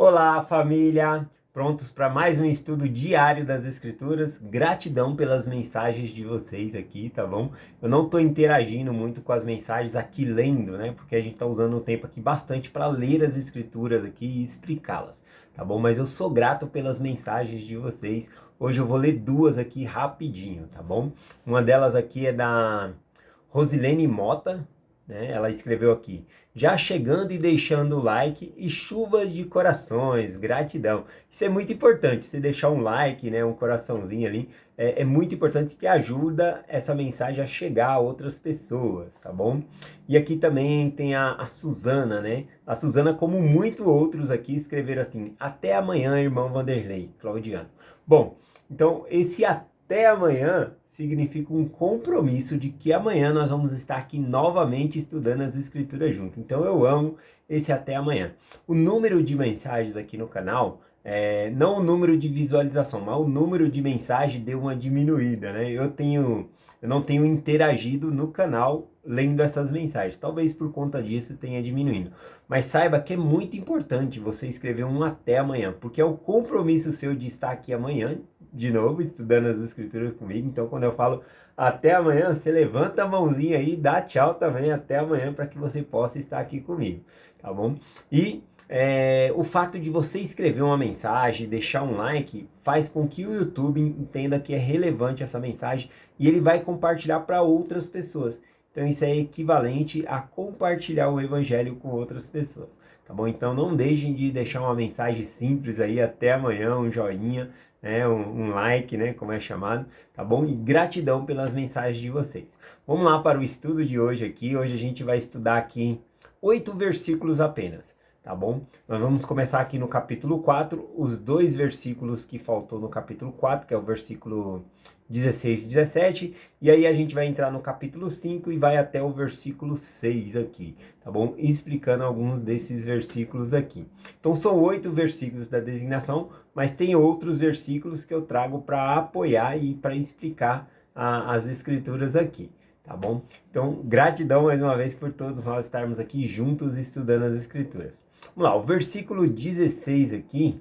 Olá, família! Prontos para mais um estudo diário das Escrituras? Gratidão pelas mensagens de vocês aqui, tá bom? Eu não estou interagindo muito com as mensagens aqui lendo, né? Porque a gente está usando o tempo aqui bastante para ler as Escrituras aqui e explicá-las, tá bom? Mas eu sou grato pelas mensagens de vocês. Hoje eu vou ler duas aqui rapidinho, tá bom? Uma delas aqui é da Rosilene Mota, né? Ela escreveu aqui: já chegando e deixando o like e chuvas de corações, gratidão. Isso é muito importante, você deixar um like, né, um coraçãozinho ali, é muito importante, que ajuda essa mensagem a chegar a outras pessoas, tá bom? E aqui também tem a Suzana, né? A Suzana, como muitos outros aqui, escreveram assim: até amanhã, irmão Vanderlei, Claudiano. Bom, então esse até amanhã significa um compromisso de que amanhã nós vamos estar aqui novamente estudando as escrituras juntos. Então eu amo esse até amanhã. O número de mensagens aqui no canal, não o número de visualização, mas o número de mensagens deu uma diminuída, né? Eu não tenho interagido no canal lendo essas mensagens. Talvez por conta disso tenha diminuído. Mas saiba que é muito importante você escrever um até amanhã, porque é o compromisso seu de estar aqui amanhã, de novo, estudando as escrituras comigo. Então, quando eu falo até amanhã, você levanta a mãozinha aí e dá tchau também até amanhã, para que você possa estar aqui comigo, tá bom? E o fato de você escrever uma mensagem, deixar um like, faz com que o YouTube entenda que é relevante essa mensagem e ele vai compartilhar para outras pessoas. Então isso é equivalente a compartilhar o evangelho com outras pessoas, tá bom? Então não deixem de deixar uma mensagem simples aí, até amanhã, um joinha, né, um like, né, como é chamado, tá bom? E gratidão pelas mensagens de vocês. Vamos lá para o estudo de hoje aqui. Hoje a gente vai estudar aqui 8 versículos apenas, tá bom? Nós vamos começar aqui no capítulo 4, os dois versículos que faltou no capítulo 4, que é o versículo 16 e 17, e aí a gente vai entrar no capítulo 5 e vai até o versículo 6 aqui, tá bom? Explicando alguns desses versículos aqui. Então são 8 versículos da designação, mas tem outros versículos que eu trago para apoiar e para explicar as escrituras aqui, tá bom? Então, gratidão mais uma vez por todos nós estarmos aqui juntos estudando as escrituras. Vamos lá, o versículo 16 aqui,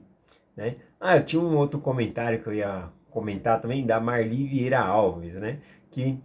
né? Eu tinha um outro comentário que eu ia comentar também, da Marli Vieira Alves, né? Que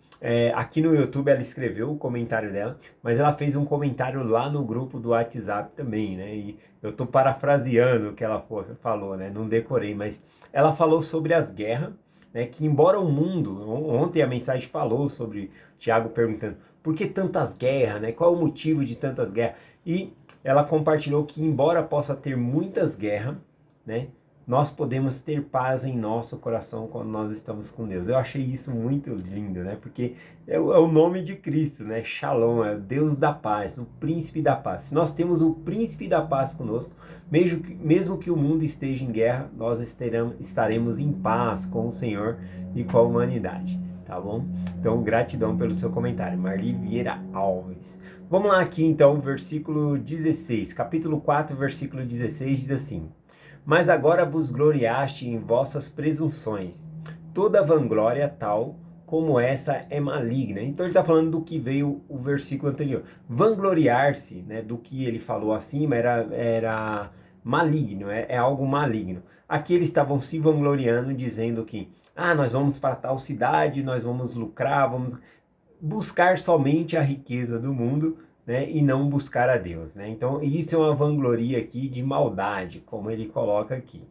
aqui no YouTube ela escreveu o comentário dela, mas ela fez um comentário lá no grupo do WhatsApp também, né? E eu tô parafraseando o que ela falou, né? Não decorei, mas ela falou sobre as guerras, né? Que embora o mundo, ontem a mensagem falou sobre Tiago perguntando por que tantas guerras, né? Qual é o motivo de tantas guerras? E ela compartilhou que embora possa ter muitas guerras, né? Nós podemos ter paz em nosso coração quando nós estamos com Deus. Eu achei isso muito lindo, né? Porque é o nome de Cristo, né? Shalom, é o Deus da paz, o príncipe da paz. Se nós temos o príncipe da paz conosco, mesmo que o mundo esteja em guerra, nós estaremos em paz com o Senhor e com a humanidade, tá bom? Então, gratidão pelo seu comentário, Marli Vieira Alves. Vamos lá aqui então, versículo 16, capítulo 4, versículo 16, diz assim: mas agora vos gloriaste em vossas presunções. Toda vanglória tal como essa é maligna. Então ele está falando do que veio o versículo anterior. Vangloriar-se, né, do que ele falou acima era maligno, é algo maligno. Aqui eles estavam se vangloriando, dizendo que nós vamos para tal cidade, nós vamos lucrar, vamos buscar somente a riqueza do mundo, né, e não buscar a Deus, né? Então, isso é uma vangloria aqui de maldade, como ele coloca aqui.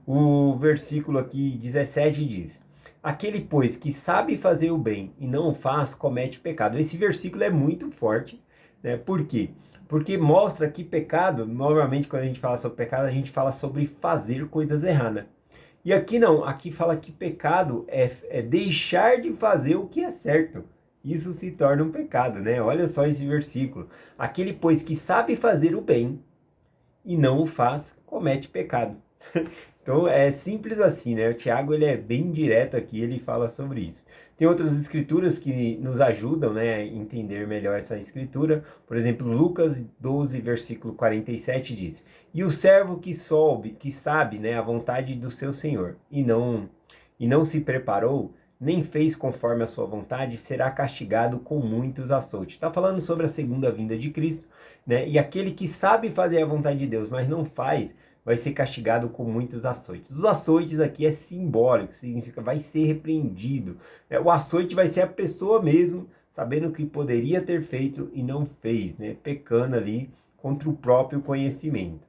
O versículo aqui 17 diz: aquele, pois, que sabe fazer o bem e não o faz, comete pecado. Esse versículo é muito forte, né? Por quê? Porque mostra que pecado, normalmente quando a gente fala sobre pecado, a gente fala sobre fazer coisas erradas. E aqui não, aqui fala que pecado é deixar de fazer o que é certo. Isso se torna um pecado, né? Olha só esse versículo. Aquele, pois, que sabe fazer o bem e não o faz, comete pecado. Então é simples assim, né? O Tiago, ele é bem direto aqui, ele fala sobre isso. Tem outras escrituras que nos ajudam, né, a entender melhor essa escritura. Por exemplo, Lucas 12, versículo 47 diz: e o servo que sabe, né, a vontade do seu senhor e não se preparou, nem fez conforme a sua vontade, será castigado com muitos açoutes. Está falando sobre a segunda vinda de Cristo, né? E aquele que sabe fazer a vontade de Deus, mas não faz, vai ser castigado com muitos açoites. Os açoites aqui é simbólico, significa vai ser repreendido. O açoite vai ser a pessoa mesmo, sabendo o que poderia ter feito e não fez, né? Pecando ali contra o próprio conhecimento.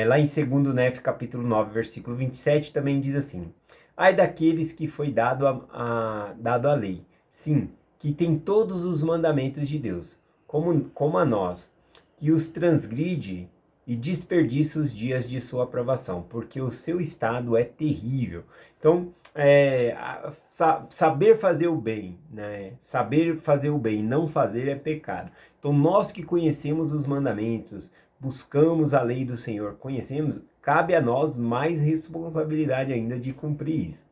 Lá em 2 Nef, capítulo 9, versículo 27, também diz assim: ai daqueles que foi dado a lei, sim, que tem todos os mandamentos de Deus, como a nós, que os transgride e desperdiça os dias de sua aprovação, porque o seu estado é terrível. Então, saber fazer o bem, né? Saber fazer o bem e não fazer é pecado. Então, nós que conhecemos os mandamentos, buscamos a lei do Senhor, conhecemos, cabe a nós mais responsabilidade ainda de cumprir isso.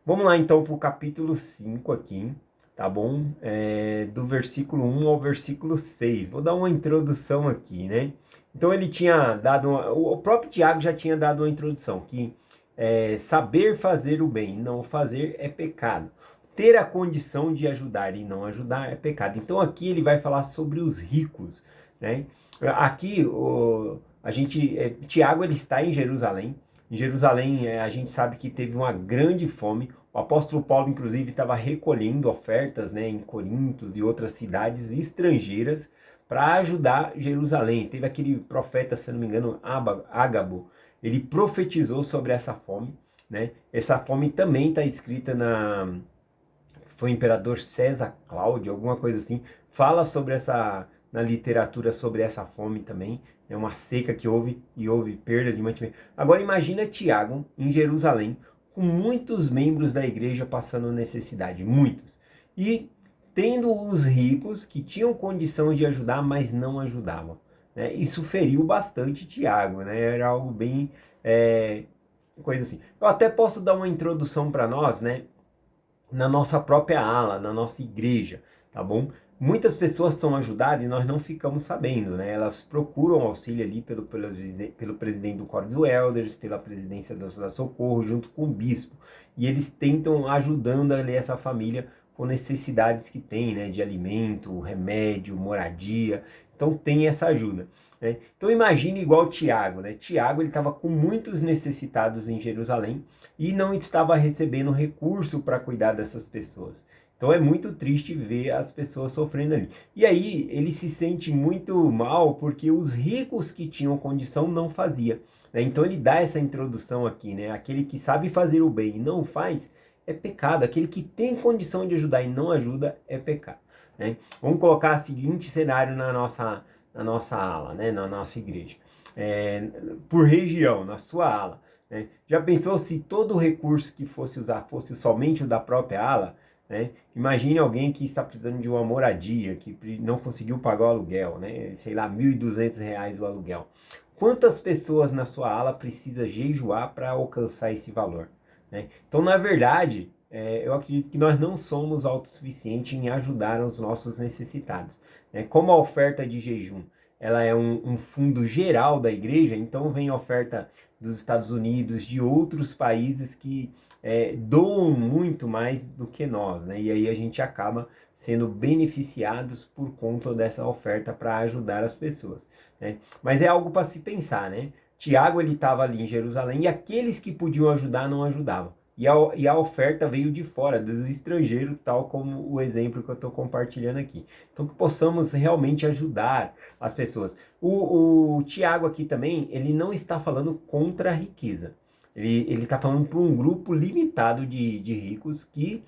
Vamos lá então para o capítulo 5 aqui, tá bom? Do versículo 1 ao versículo 6. Vou dar uma introdução aqui, né? Então ele tinha dado, o próprio Tiago já tinha dado uma introdução, que saber fazer o bem e não fazer é pecado. Ter a condição de ajudar e não ajudar é pecado. Então aqui ele vai falar sobre os ricos, né? Aqui Tiago ele está em Jerusalém. Em Jerusalém, a gente sabe que teve uma grande fome. O apóstolo Paulo, inclusive, estava recolhendo ofertas, né, em Corinto e outras cidades estrangeiras para ajudar Jerusalém. Teve aquele profeta, se não me engano, Ágabo. Ele profetizou sobre essa fome, né? Essa fome também está escrita foi o imperador César Cláudio, alguma coisa assim. Fala sobre na literatura sobre essa fome também. É uma seca que houve e houve perda de mantimento. Agora imagina Tiago em Jerusalém, com muitos membros da igreja passando necessidade, muitos. E tendo os ricos que tinham condição de ajudar, mas não ajudavam. Né? Isso feriu bastante Tiago, né? Era algo bem coisa assim. Eu até posso dar uma introdução para nós, né? Na nossa própria ala, na nossa igreja, tá bom? Muitas pessoas são ajudadas e nós não ficamos sabendo, né? Elas procuram auxílio ali pelo presidente do Coro dos Elders, pela presidência da Socorro, junto com o bispo. E eles tentam ajudando ali essa família com necessidades que tem, né? De alimento, remédio, moradia. Então tem essa ajuda. Né? Então imagine igual Tiago, né? Tiago ele estava com muitos necessitados em Jerusalém e não estava recebendo recurso para cuidar dessas pessoas. Então é muito triste ver as pessoas sofrendo ali. E aí ele se sente muito mal porque os ricos que tinham condição não faziam. Né? Então ele dá essa introdução aqui, né? Aquele que sabe fazer o bem e não faz é pecado. Aquele que tem condição de ajudar e não ajuda é pecado. Né? Vamos colocar o seguinte cenário na nossa ala, né? Na nossa igreja. Por região, na sua ala. Né? Já pensou se todo o recurso que fosse usar fosse somente o da própria ala? Né? Imagine alguém que está precisando de uma moradia, que não conseguiu pagar o aluguel, né? Sei lá, R$ 1.200 o aluguel. Quantas pessoas na sua ala precisa jejuar para alcançar esse valor? Né? Então, na verdade, eu acredito que nós não somos autossuficientes em ajudar os nossos necessitados. Né? Como a oferta de jejum ela é um fundo geral da igreja, então vem a oferta dos Estados Unidos, de outros países que doam muito mais do que nós, né? E aí a gente acaba sendo beneficiados por conta dessa oferta para ajudar as pessoas, né? Mas é algo para se pensar, né? Tiago ele estava ali em Jerusalém e aqueles que podiam ajudar não ajudavam. E a oferta veio de fora, dos estrangeiros, tal como o exemplo que eu estou compartilhando aqui. Então que possamos realmente ajudar as pessoas. O Tiago aqui também, ele não está falando contra a riqueza. Ele está falando para um grupo limitado de ricos que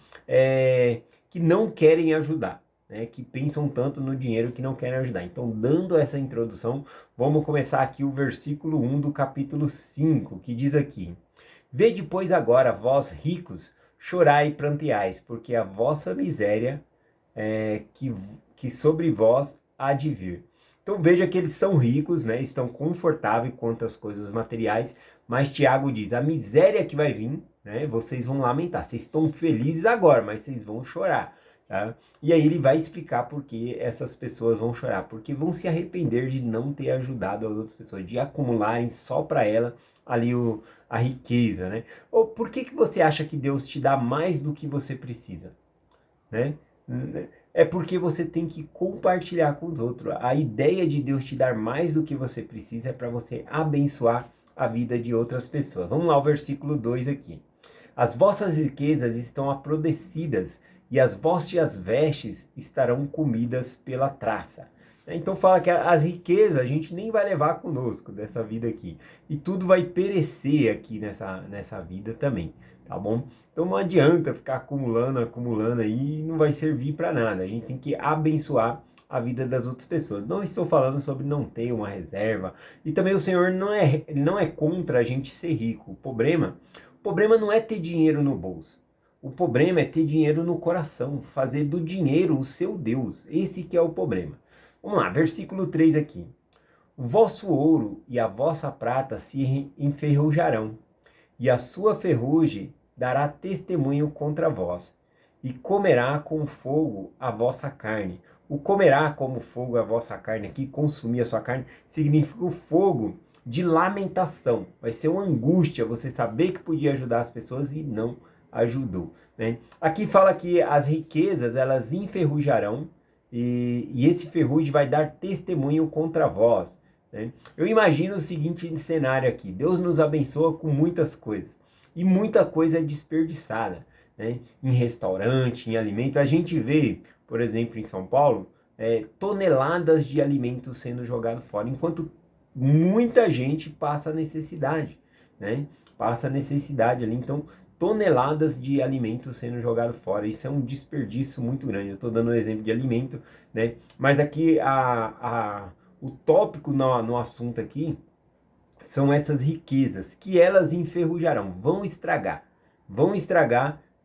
não querem ajudar, né? Que pensam tanto no dinheiro que não querem ajudar. Então, dando essa introdução, vamos começar aqui o versículo 1 do capítulo 5, que diz aqui: vede, pois, agora, vós ricos, chorai e pranteais, porque a vossa miséria que sobre vós há de vir. Então veja que eles são ricos, né? Estão confortáveis quanto às coisas materiais, mas Tiago diz, a miséria que vai vir, né? Vocês vão lamentar, vocês estão felizes agora, mas vocês vão chorar. Tá? E aí ele vai explicar por que essas pessoas vão chorar, porque vão se arrepender de não ter ajudado as outras pessoas, de acumularem só para ela ali a riqueza, né? Ou por que você acha que Deus te dá mais do que você precisa, né? é porque você tem que compartilhar com os outros. A ideia de Deus te dar mais do que você precisa é para você abençoar a vida de outras pessoas. Vamos lá, o versículo 2 aqui. As vossas riquezas estão aprodecidas e as vossas vestes estarão comidas pela traça. Então fala que as riquezas a gente nem vai levar conosco dessa vida aqui. E tudo vai perecer aqui nessa vida também, tá bom? Então não adianta ficar acumulando aí e não vai servir para nada. A gente tem que abençoar a vida das outras pessoas. Não estou falando sobre não ter uma reserva. E também o Senhor não é contra a gente ser rico. O problema não é ter dinheiro no bolso. O problema é ter dinheiro no coração, fazer do dinheiro o seu Deus. Esse que é o problema. Vamos lá, versículo 3 aqui. O vosso ouro e a vossa prata se enferrujarão, e a sua ferrugem dará testemunho contra vós, e comerá com fogo a vossa carne. O comerá como fogo a vossa carne aqui, consumir a sua carne, significa o fogo de lamentação. Vai ser uma angústia você saber que podia ajudar as pessoas e não ajudou, né? Aqui fala que as riquezas, elas enferrujarão, e esse ferrugem vai dar testemunho contra vós, né? Eu imagino o seguinte cenário aqui: Deus nos abençoa com muitas coisas, e muita coisa é desperdiçada, né? Em restaurante, em alimento. A gente vê, por exemplo, em São Paulo, toneladas de alimentos sendo jogados fora, enquanto muita gente passa necessidade, né? Passa necessidade ali, então toneladas de alimentos sendo jogados fora. Isso é um desperdício muito grande. Eu estou dando um exemplo de alimento, né? Mas aqui o tópico no assunto aqui são essas riquezas, que elas enferrujarão, vão estragar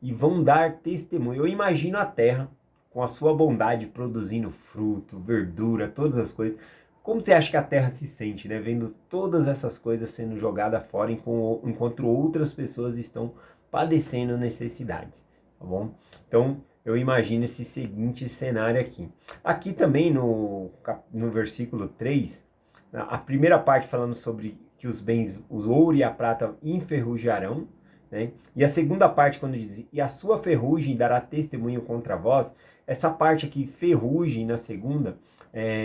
e vão dar testemunho. Eu imagino a terra com a sua bondade produzindo fruto, verdura, todas as coisas. Como você acha que a terra se sente, né? Vendo todas essas coisas sendo jogadas fora enquanto outras pessoas estão padecendo necessidades, tá bom? Então, eu imagino esse seguinte cenário aqui. Aqui também no versículo 3, a primeira parte falando sobre que os bens, o ouro e a prata enferrujarão, né? E a segunda parte quando diz, e a sua ferrugem dará testemunho contra vós, essa parte aqui, ferrugem na segunda,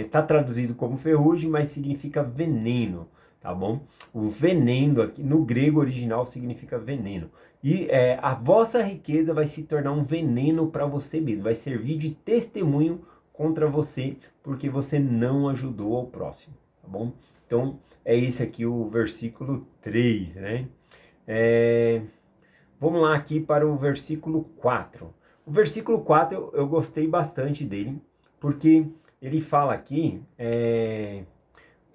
tá traduzido como ferrugem, mas significa veneno, tá bom? O veneno aqui, no grego original, significa veneno. E a vossa riqueza vai se tornar um veneno para você mesmo, vai servir de testemunho contra você, porque você não ajudou ao próximo, tá bom? Então, é esse aqui o versículo 3, né? Vamos lá aqui para o versículo 4. O versículo 4 eu gostei bastante dele, porque ele fala aqui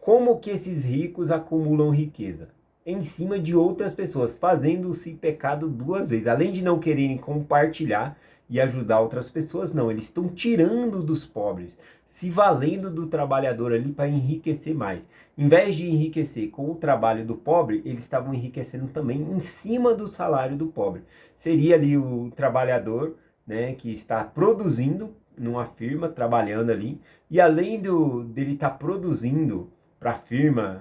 como que esses ricos acumulam riqueza em cima de outras pessoas, fazendo-se pecado duas vezes. Além de não quererem compartilhar e ajudar outras pessoas, não, eles estão tirando dos pobres, se valendo do trabalhador ali para enriquecer mais. Em vez de enriquecer com o trabalho do pobre, eles estavam enriquecendo também em cima do salário do pobre. Seria ali o trabalhador, né, que está produzindo numa firma, trabalhando ali, e além dele estar produzindo para a firma,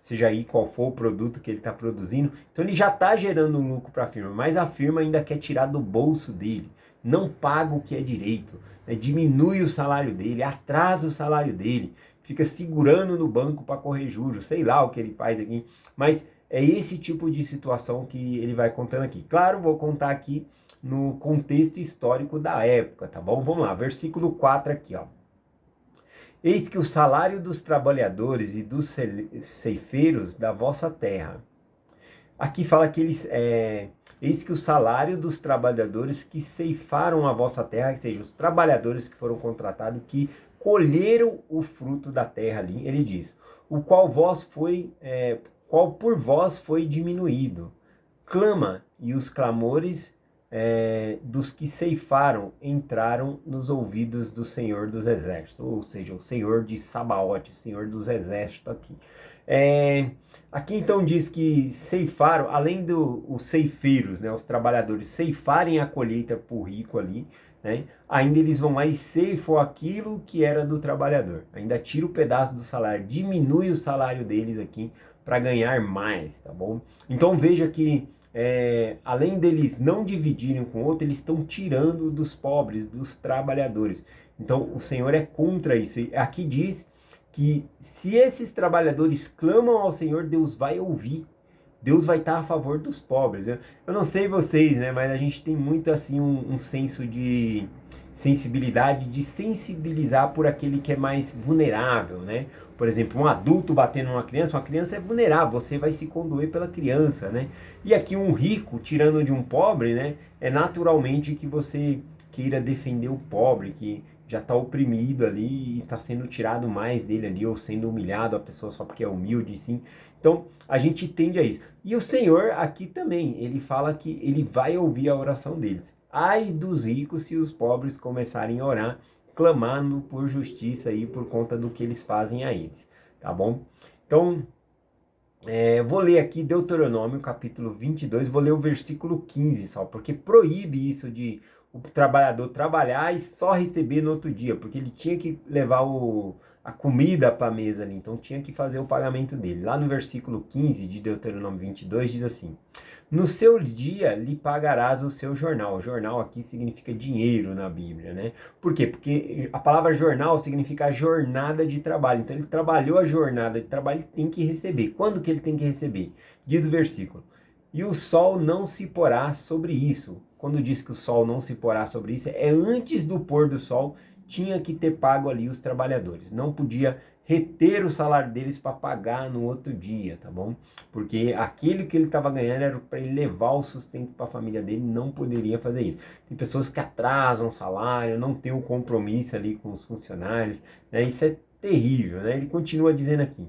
seja aí qual for o produto que ele está produzindo, então ele já está gerando um lucro para a firma, mas a firma ainda quer tirar do bolso dele, não paga o que é direito, né? Diminui o salário dele, atrasa o salário dele, fica segurando no banco para correr juros, sei lá o que ele faz aqui, mas é esse tipo de situação que ele vai contando aqui. Claro, vou contar aqui no contexto histórico da época, tá bom? Vamos lá, versículo 4 aqui, ó. Eis que o salário dos trabalhadores e dos ceifeiros da vossa terra. Aqui fala que eis que o salário dos trabalhadores que ceifaram a vossa terra, ou seja, os trabalhadores que foram contratados, que colheram o fruto da terra ali, ele diz, o qual por vós foi diminuído. Clama, e os clamores dos que ceifaram entraram nos ouvidos do Senhor dos Exércitos, ou seja, o Senhor de Sabaote, Senhor dos Exércitos aqui. Aqui então diz que ceifaram, além dos ceifeiros, né, os trabalhadores ceifarem a colheita por rico ali, né, ainda eles vão lá e ceifam aquilo que era do trabalhador, ainda tira o pedaço do salário, diminui o salário deles aqui para ganhar mais, tá bom? Então veja que além deles não dividirem com o outro, eles estão tirando dos pobres, dos trabalhadores. Então o Senhor é contra isso. E aqui diz que se esses trabalhadores clamam ao Senhor, Deus vai ouvir. Deus vai estar a favor dos pobres. Eu não sei vocês, né? Mas a gente tem muito assim um senso de sensibilidade, de sensibilizar por aquele que é mais vulnerável, né? Por exemplo, um adulto batendo uma criança é vulnerável, você vai se condoer pela criança, né? E aqui um rico tirando de um pobre, né? É naturalmente que você queira defender o pobre, que já está oprimido ali e está sendo tirado mais dele ali, ou sendo humilhado a pessoa só porque é humilde, sim. Então, a gente tende a isso. E o Senhor aqui também, ele fala que ele vai ouvir a oração deles. Ai dos ricos se os pobres começarem a orar, clamando por justiça aí por conta do que eles fazem a eles, tá bom? Então, vou ler aqui Deuteronômio, capítulo 22, vou ler o versículo 15 só, porque proíbe isso de o trabalhador trabalhar e só receber no outro dia, porque ele tinha que levar a comida para a mesa ali, então tinha que fazer o pagamento dele. Lá no versículo 15 de Deuteronômio 22 diz assim: no seu dia lhe pagarás o seu jornal. Jornal aqui significa dinheiro na Bíblia, né? Por quê? Porque a palavra jornal significa jornada de trabalho. Então ele trabalhou a jornada de trabalho, ele tem que receber. Quando que ele tem que receber? Diz o versículo: e o sol não se porá sobre isso. Quando diz que o sol não se porá sobre isso, é antes do pôr do sol, tinha que ter pago ali os trabalhadores. Não podia reter o salário deles para pagar no outro dia, tá bom? Porque aquele que ele estava ganhando era para ele levar o sustento para a família dele, não poderia fazer isso. Tem pessoas que atrasam o salário, não tem um compromisso ali com os funcionários, né? Isso é terrível, né? Ele continua dizendo aqui: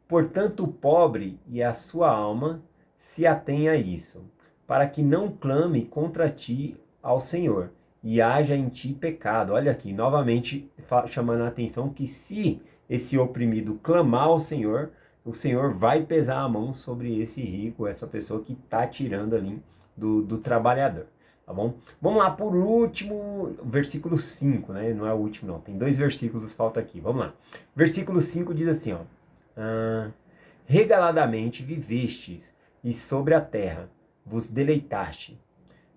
portanto, o pobre e a sua alma se atém a isso, para que não clame contra ti ao Senhor, e haja em ti pecado. Olha aqui, novamente chamando a atenção que se esse oprimido clamar ao Senhor, o Senhor vai pesar a mão sobre esse rico, essa pessoa que está tirando ali do trabalhador. Tá bom? Vamos lá por último, versículo 5, né? Não é o último não, tem 2 versículos, falta aqui. Vamos lá. Versículo 5 diz assim, ó: regaladamente vivestes, e sobre a terra vos deleitaste.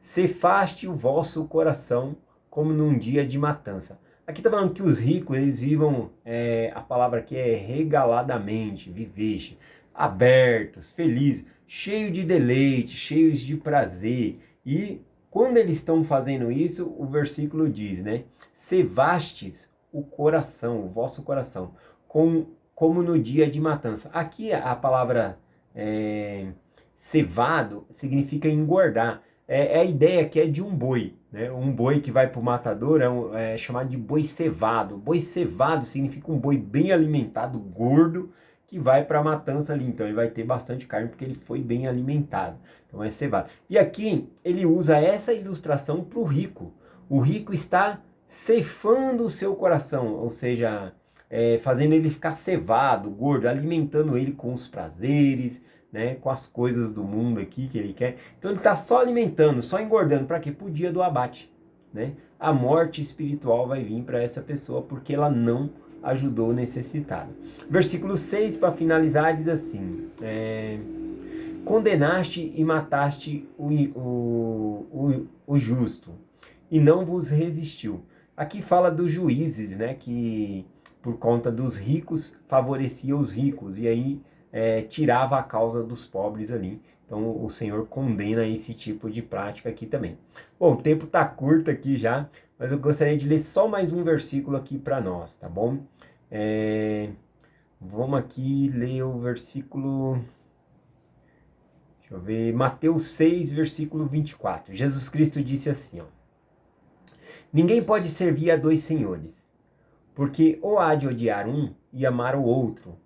Cefaste o vosso coração como num dia de matança. Aqui está falando que os ricos, eles vivam, a palavra aqui é regaladamente, viveste, abertos, felizes, cheios de deleite, cheios de prazer. E quando eles estão fazendo isso, o versículo diz, né? Cevastes o coração, o vosso coração, como no dia de matança. Aqui a palavra cevado significa engordar. A ideia que é de um boi, né? Um boi que vai para o matador é chamado de boi cevado. Boi cevado significa um boi bem alimentado, gordo, que vai para a matança ali. Então ele vai ter bastante carne porque ele foi bem alimentado. Então é cevado. E aqui ele usa essa ilustração para o rico. O rico está ceifando o seu coração, ou seja, fazendo ele ficar cevado, gordo, alimentando ele com os prazeres, né, com as coisas do mundo aqui que ele quer. Então ele está só alimentando, só engordando. Para quê? Para o dia do abate. Né? A morte espiritual vai vir para essa pessoa porque ela não ajudou o necessitado. Versículo 6, para finalizar, diz assim: condenaste e mataste o justo, e não vos resistiu. Aqui fala dos juízes, né, que por conta dos ricos favorecia os ricos, e aí tirava a causa dos pobres ali. Então o Senhor condena esse tipo de prática aqui também. Bom, o tempo está curto aqui já, mas eu gostaria de ler só mais um versículo aqui para nós, tá bom? Vamos aqui ler o versículo... Deixa eu ver, Mateus 6, versículo 24. Jesus Cristo disse assim, ó: ninguém pode servir a 2 senhores, porque ou há de odiar um e amar o outro,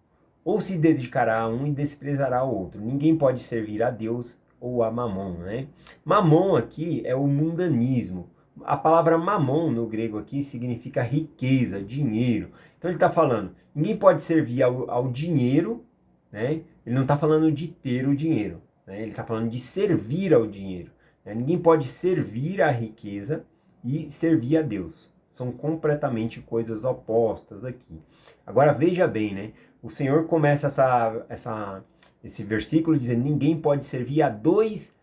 ou se dedicará a um e desprezará o outro. Ninguém pode servir a Deus ou a Mamon, né? Mamon aqui é o mundanismo. A palavra mamon no grego aqui significa riqueza, dinheiro. Então ele está falando, ninguém pode servir ao dinheiro, né? Ele não está falando de ter o dinheiro, né? Ele está falando de servir ao dinheiro, né? Ninguém pode servir à riqueza e servir a Deus. São completamente coisas opostas aqui. Agora veja bem, né? O Senhor começa esse versículo dizendo: ninguém pode servir a 2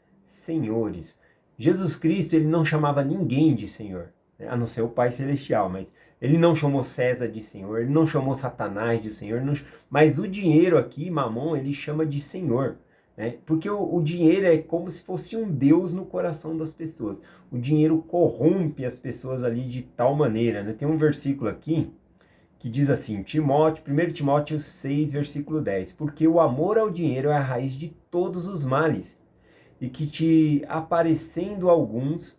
senhores. Jesus Cristo, ele não chamava ninguém de Senhor, né? A não ser o Pai Celestial, mas ele não chamou César de Senhor, ele não chamou Satanás de Senhor, mas o dinheiro aqui, Mamon, ele chama de Senhor, né? Porque o dinheiro é como se fosse um Deus no coração das pessoas. O dinheiro corrompe as pessoas ali de tal maneira, né? Tem um versículo aqui que diz assim, 1 Timóteo 6, versículo 10, porque o amor ao dinheiro é a raiz de todos os males, e que te aparecendo alguns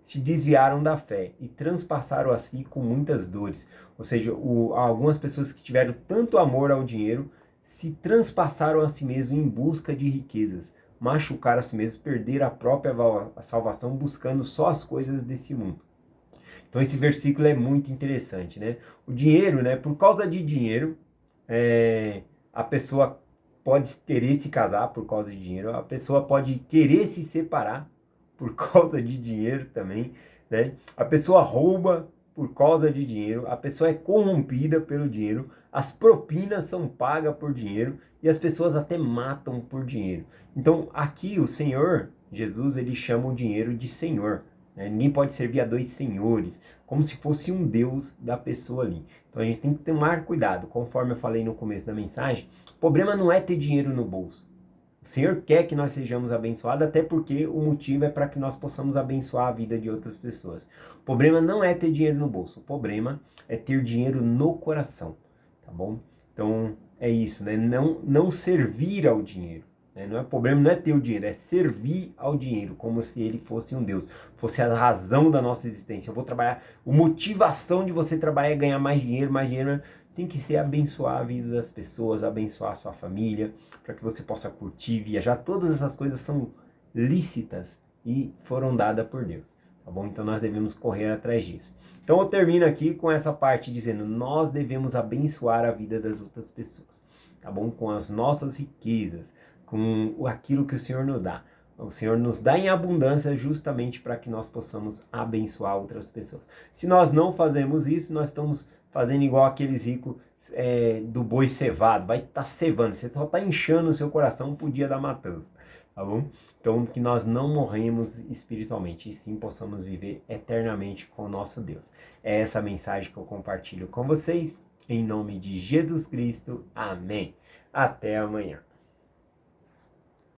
se desviaram da fé e transpassaram a si com muitas dores. Ou seja, algumas pessoas que tiveram tanto amor ao dinheiro se transpassaram a si mesmo em busca de riquezas, machucaram a si mesmo, perderam a própria salvação buscando só as coisas desse mundo. Então esse versículo é muito interessante, né? O dinheiro, né? Por causa de dinheiro, a pessoa pode querer se casar por causa de dinheiro, a pessoa pode querer se separar por causa de dinheiro também, né? A pessoa rouba por causa de dinheiro, a pessoa é corrompida pelo dinheiro, as propinas são pagas por dinheiro e as pessoas até matam por dinheiro. Então aqui o Senhor Jesus, ele chama o dinheiro de Senhor, né? Ninguém pode servir a dois senhores, como se fosse um Deus da pessoa ali. Então a gente tem que tomar cuidado, conforme eu falei no começo da mensagem, o problema não é ter dinheiro no bolso. O Senhor quer que nós sejamos abençoados, até porque o motivo é para que nós possamos abençoar a vida de outras pessoas. O problema não é ter dinheiro no bolso, o problema é ter dinheiro no coração, tá bom? Então é isso, né? Não servir ao dinheiro. Não é problema, não é ter o dinheiro, é servir ao dinheiro, como se ele fosse um Deus, fosse a razão da nossa existência. Eu vou trabalhar, a motivação de você trabalhar é ganhar mais dinheiro, tem que ser abençoar a vida das pessoas, abençoar a sua família, para que você possa curtir, viajar. Todas essas coisas são lícitas e foram dadas por Deus, tá bom? Então nós devemos correr atrás disso. Então eu termino aqui com essa parte dizendo, nós devemos abençoar a vida das outras pessoas, tá bom? Com as nossas riquezas, com aquilo que o Senhor nos dá. O Senhor nos dá em abundância justamente para que nós possamos abençoar outras pessoas. Se nós não fazemos isso, nós estamos fazendo igual aqueles ricos do boi cevado. Vai estar cevando, você só está inchando o seu coração para o dia da matança, tá bom? Então que nós não morremos espiritualmente e sim possamos viver eternamente com o nosso Deus. É essa mensagem que eu compartilho com vocês. Em nome de Jesus Cristo. Amém. Até amanhã.